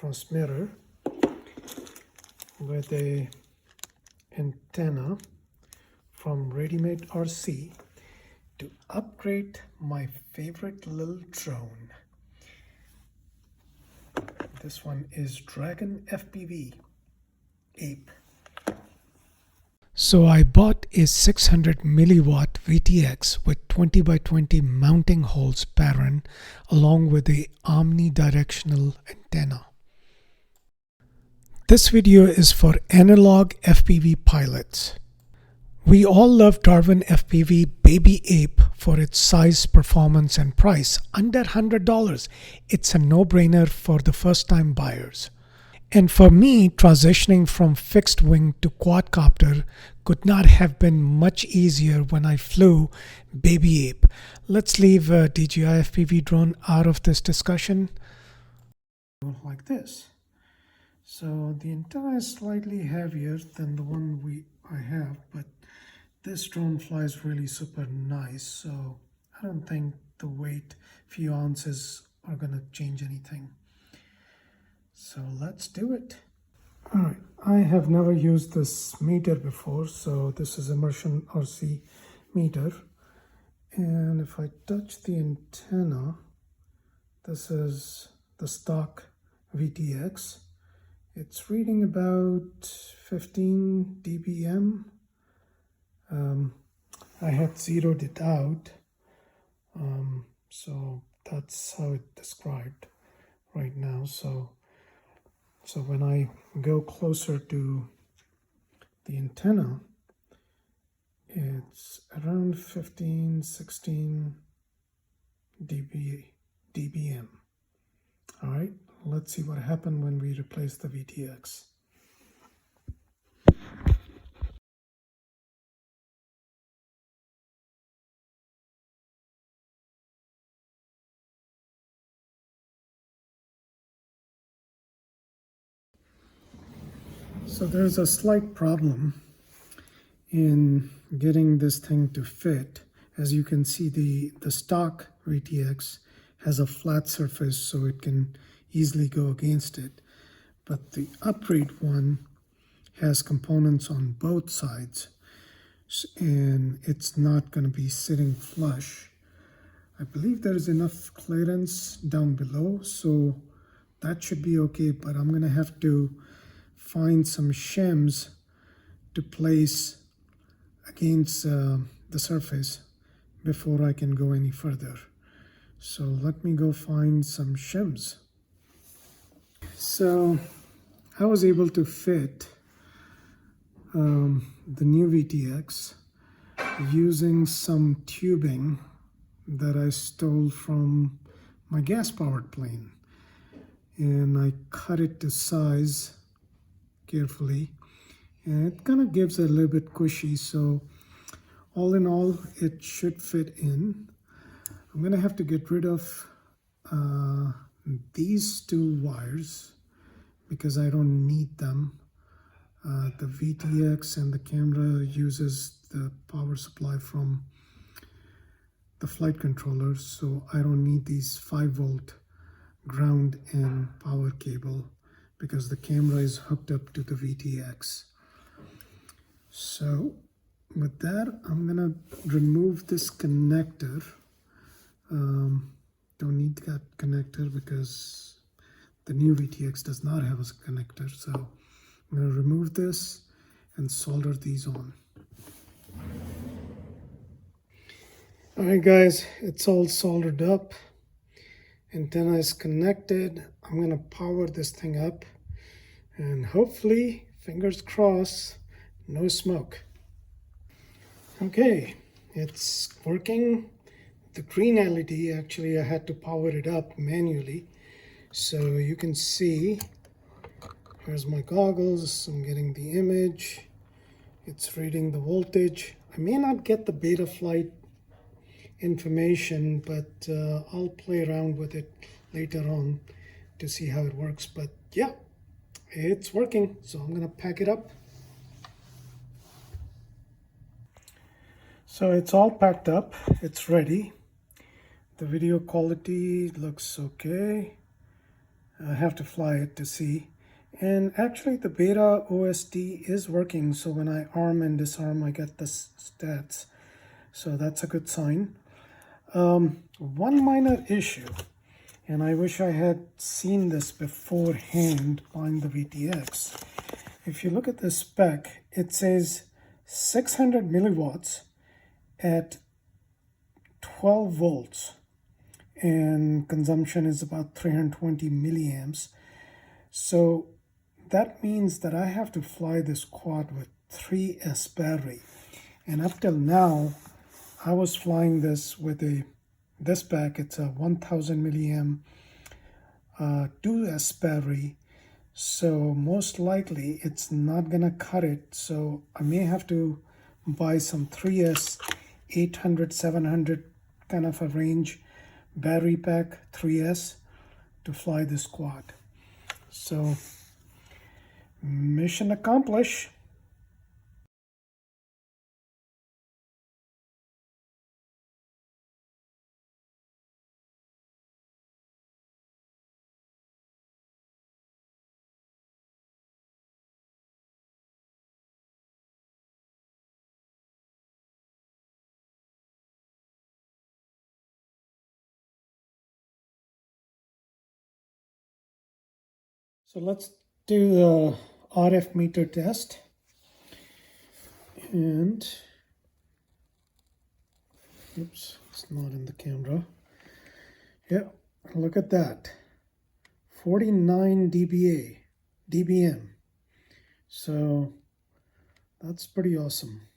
transmitter with a antenna from Ready-Made RC to upgrade my favorite little drone. This one is DarwinFPV Ape. So I bought a 600 milliwatt VTX with 20 by 20 mounting holes pattern along with a omnidirectional antenna. This video is for analog FPV pilots. We all love DarwinFPV Baby Ape for its size, performance, and price. Under $100, it's a no-brainer for the first-time buyers. And for me, transitioning from fixed wing to quadcopter could not have been much easier when I flew Baby Ape. Let's leave DJI FPV drone out of this discussion. Like this. So the antenna is slightly heavier than the one I have, but this drone flies really super nice, so I don't think the weight, few ounces, are gonna change anything. So let's do it. All right, I have never used this meter before, so this is immersion RC meter. And if I touch the antenna, this is the stock VTX. It's reading about 15 dBm. I had zeroed it out, so that's how it's described right now. So when I go closer to the antenna, it's around 15, 16 dBm. All right, let's see what happened when we replace the VTX. So there's a slight problem in getting this thing to fit. As you can see, the stock VTX has a flat surface, so it can easily go against it. But the upgrade one has components on both sides, and it's not going to be sitting flush. I believe there is enough clearance down below, so that should be okay, but I'm going to have to find some shims to place against the surface before I can go any further. So let me go find some shims. So I was able to fit the new VTX using some tubing that I stole from my gas-powered plane, and I cut it to size carefully, and it kind of gives a little bit cushy, so all in all it should fit in. I'm gonna have to get rid of these two wires because I don't need them. The VTX and the camera uses the power supply from the flight controller, so I don't need these 5-volt ground and power cable because the camera is hooked up to the VTX. So with that, I'm gonna remove this connector. Don't need that connector because the new VTX does not have a connector. So I'm gonna remove this and solder these on. All right guys, it's all soldered up. Antenna is connected. I'm gonna power this thing up, and hopefully, fingers crossed, no smoke. Okay, it's working. The green LED, actually I had to power it up manually. So you can see, here's my goggles, I'm getting the image. It's reading the voltage. I may not get the beta flight information, but I'll play around with it later on to see how it works. But yeah, it's working, so I'm gonna pack it up. So it's all packed up, it's ready. The video quality looks okay. I have to fly it to see. And actually the beta OSD is working, so when I arm and disarm I get the stats. So that's a good sign. One minor issue, and I wish I had seen this beforehand buying the VTX. If you look at the spec, it says 600 milliwatts at 12 volts, and consumption is about 320 milliamps. So that means that I have to fly this quad with 3S battery. And up till now, I was flying this with this pack. It's a 1000 milliamp 2S battery. So most likely it's not gonna cut it. So I may have to buy some 3S 800, 700 kind of a range battery pack 3S to fly this quad. So mission accomplished. So let's do the RF meter test. And, oops, it's not in the camera. Yeah, look at that. 49 dBm. So that's pretty awesome.